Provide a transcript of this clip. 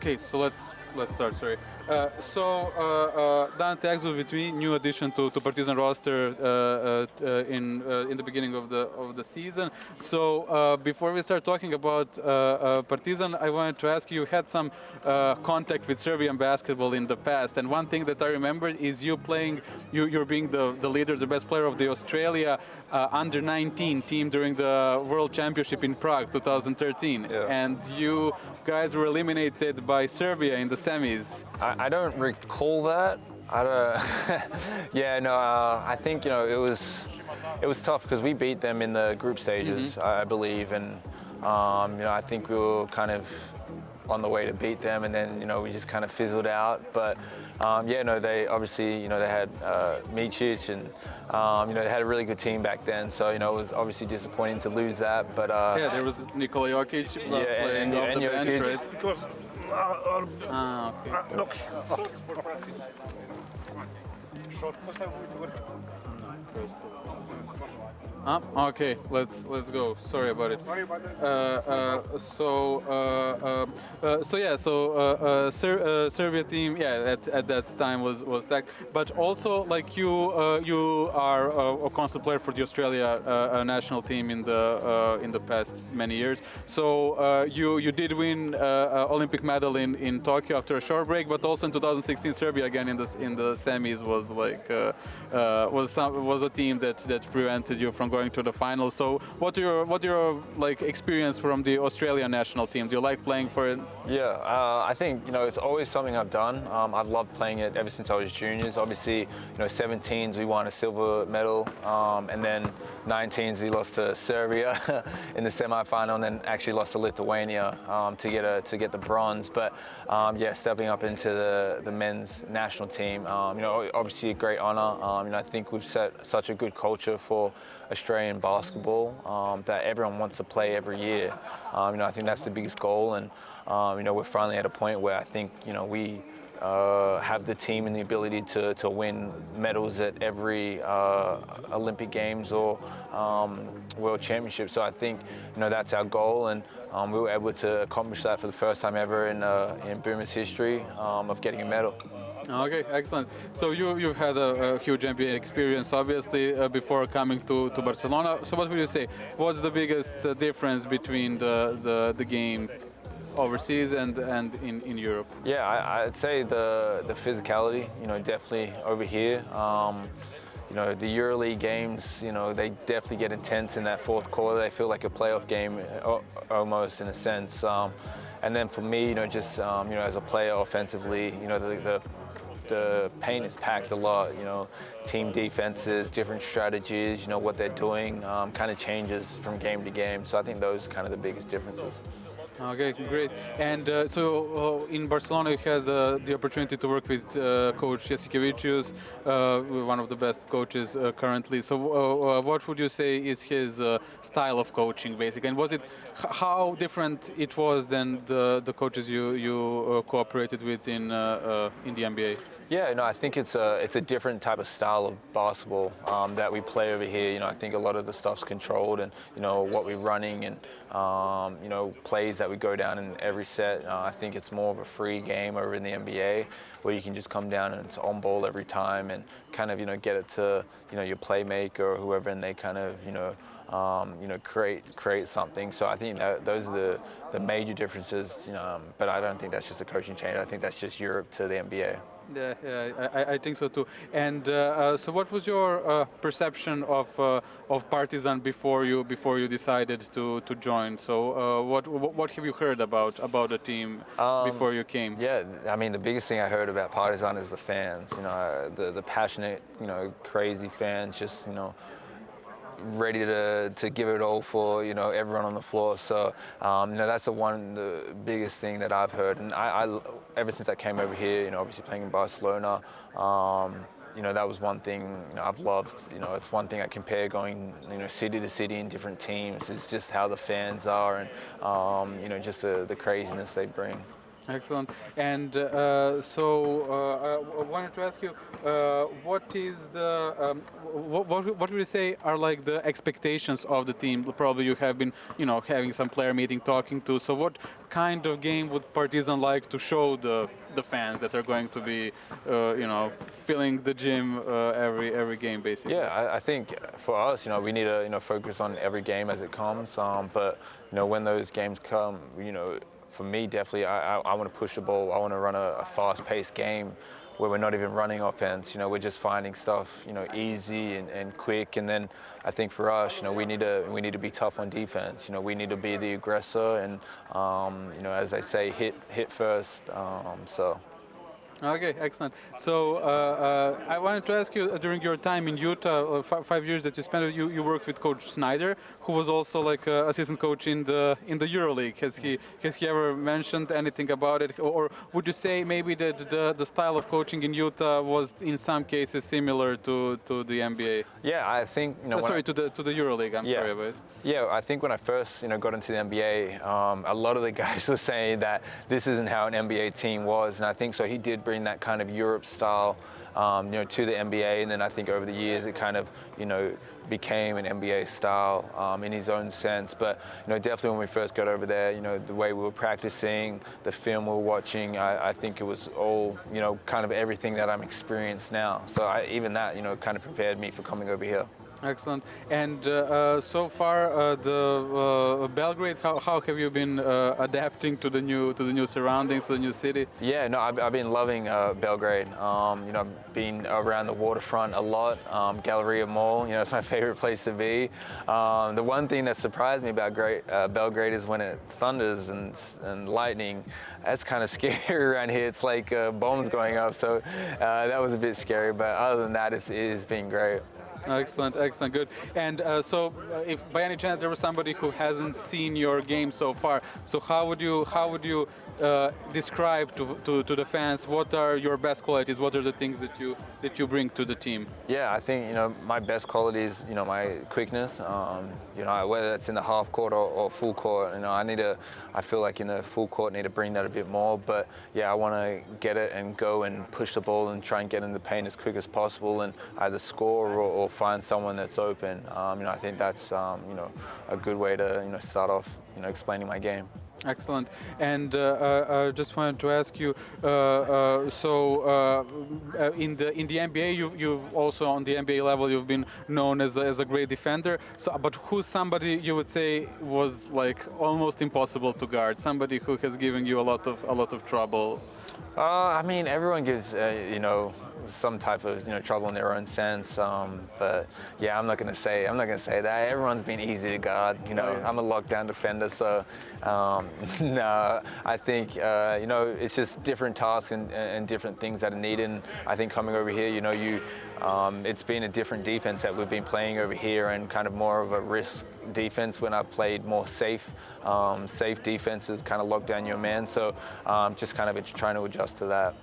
Okay, so let's start. Sorry. Dante Egzum with me, new addition to Partizan roster in the beginning of the season. So before we start talking about Partizan, I wanted to ask you had some contact with Serbian basketball in the past, and one thing that I remembered is you're being the leader, the best player of the Australia under 19 team during the World Championship in Prague 2013, and you guys were eliminated by Serbia in the semis. I don't recall that. I don't. I think it was tough because we beat them in the group stages, I believe, and I think we were kind of on the way to beat them, and then we just kind of fizzled out. But they obviously they had Micic, and they had a really good team back then. So it was obviously disappointing to lose that. But there was Nikola Jokic playing off the bench, right? Because okay, let's go. Sorry about it. Serbia team, at that time was stacked. But also, like you are a constant player for the Australia national team in the past many years. So you did win Olympic medal in Tokyo after a short break, but also in 2016 Serbia again in the semis was like was a team that prevented you from going to the final. So what your like experience from the Australian national team? Do you like playing for it? Yeah, I think it's always something I've done. I've loved playing it ever since I was juniors. Obviously, 17s we won a silver medal, and then 19s we lost to Serbia in the semi-final, and then actually lost to Lithuania to get the bronze. But stepping up into the men's national team, obviously a great honor. I think we've set such a good culture for Australian basketball that everyone wants to play every year. I think that's the biggest goal, and we're finally at a point where I think we have the team and the ability to win medals at every Olympic Games or World Championship. So I think that's our goal, and we were able to accomplish that for the first time ever in Boomer's history of getting a medal. Okay, excellent. So you've had a huge NBA experience, obviously, before coming to Barcelona. So what would you say? What's the biggest difference between the game overseas and in Europe? Yeah, I'd say the physicality. Definitely over here. The EuroLeague games, they definitely get intense in that fourth quarter. They feel like a playoff game, almost in a sense. And then for me, just as a player offensively, the paint is packed a lot. Team defenses, different strategies. What they're doing kind of changes from game to game. So I think those are kind of the biggest differences. Okay, great. And in Barcelona, you had the opportunity to work with Coach Jasikevicius, one of the best coaches currently. So what would you say is his style of coaching, basically? And was it how different it was than the coaches you cooperated with in the NBA? Yeah, I think it's a different type of style of basketball that we play over here. I think a lot of the stuff's controlled, and what we're running, and plays that we go down in every set. I think it's more of a free game over in the NBA, where you can just come down and it's on ball every time, and kind of get it to your playmaker or whoever, and they kind of create something. So I think those are the major differences. But I don't think that's just a coaching change. I think that's just Europe to the NBA. Yeah, I think so too. And so, what was your perception of Partizan before you decided to join? So, what have you heard about the team before you came? Yeah, I mean, the biggest thing I heard about Partizan is the fans. The passionate, crazy fans, just ready to give it all for everyone on the floor. So that's the biggest thing that I've heard, and I ever since I came over here, obviously playing in Barcelona, that was one thing I've loved. It's one thing I compare going city to city in different teams. It's just how the fans are, and just the craziness they bring. Excellent. And I wanted to ask you, what is the what would you say are like the expectations of the team? Probably you have been, having some player meeting, talking to. So what kind of game would Partizan like to show the fans that are going to be, filling the gym every game basically? Yeah, I think for us, we need to focus on every game as it comes. But when those games come, for me, definitely, I want to push the ball. I want to run a fast-paced game where we're not even running offense. We're just finding stuff, easy and quick. And then I think for us, we need to be tough on defense. We need to be the aggressor and, as they say, hit first. Okay, excellent. So I wanted to ask you, during your time in Utah, 5 years that you spent, you worked with Coach Snyder, who was also like assistant coach in the EuroLeague. Has he ever mentioned anything about it, or would you say maybe that the style of coaching in Utah was in some cases similar to the NBA? Yeah, I think to the EuroLeague. I'm sorry about it. Yeah, I think when I first got into the NBA, a lot of the guys were saying that this isn't how an NBA team was, and I think so. He did bring that kind of Europe style, to the NBA, and then I think over the years it kind of, became an NBA style in his own sense. But definitely when we first got over there, the way we were practicing, the film we were watching, I think it was all, kind of everything that I'm experienced now. So even that, kind of prepared me for coming over here. Excellent. And so far, the Belgrade, how have you been adapting to the new surroundings, to the new city? Yeah, no, I've been loving Belgrade. I've been around the waterfront a lot. Galleria Mall, it's my favorite place to be. The one thing that surprised me about Belgrade is when it thunders and lightning. That's kind of scary around here. It's like bombs going up. So that was a bit scary. But other than that, it's been great. Excellent, good. And so, if by any chance there was somebody who hasn't seen your game so far, so how would you describe to the fans what are your best qualities? What are the things that you bring to the team? Yeah, I think my best quality is my quickness. Whether it's in the half court or full court. I feel like in the full court I need to bring that a bit more. But yeah, I want to get it and go and push the ball and try and get in the paint as quick as possible and either score or find someone that's open. I think that's a good way to start off explaining my game. Excellent. And I just wanted to ask you, in the NBA, you've also on the NBA level, you've been known as a great defender. So, but who's somebody you would say was like almost impossible to guard? Somebody who has given you a lot of trouble? Everyone gives some type of trouble in their own sense. But yeah, I'm not gonna say that. Everyone's been easy to guard. I'm a lockdown defender, so no. I think it's just different tasks and different things that are needed. And I think coming over here, it's been a different defense that we've been playing over here, and kind of more of a risk defense when I've played more safe defenses, kind of lock down your man. So just kind of trying to adjust to that.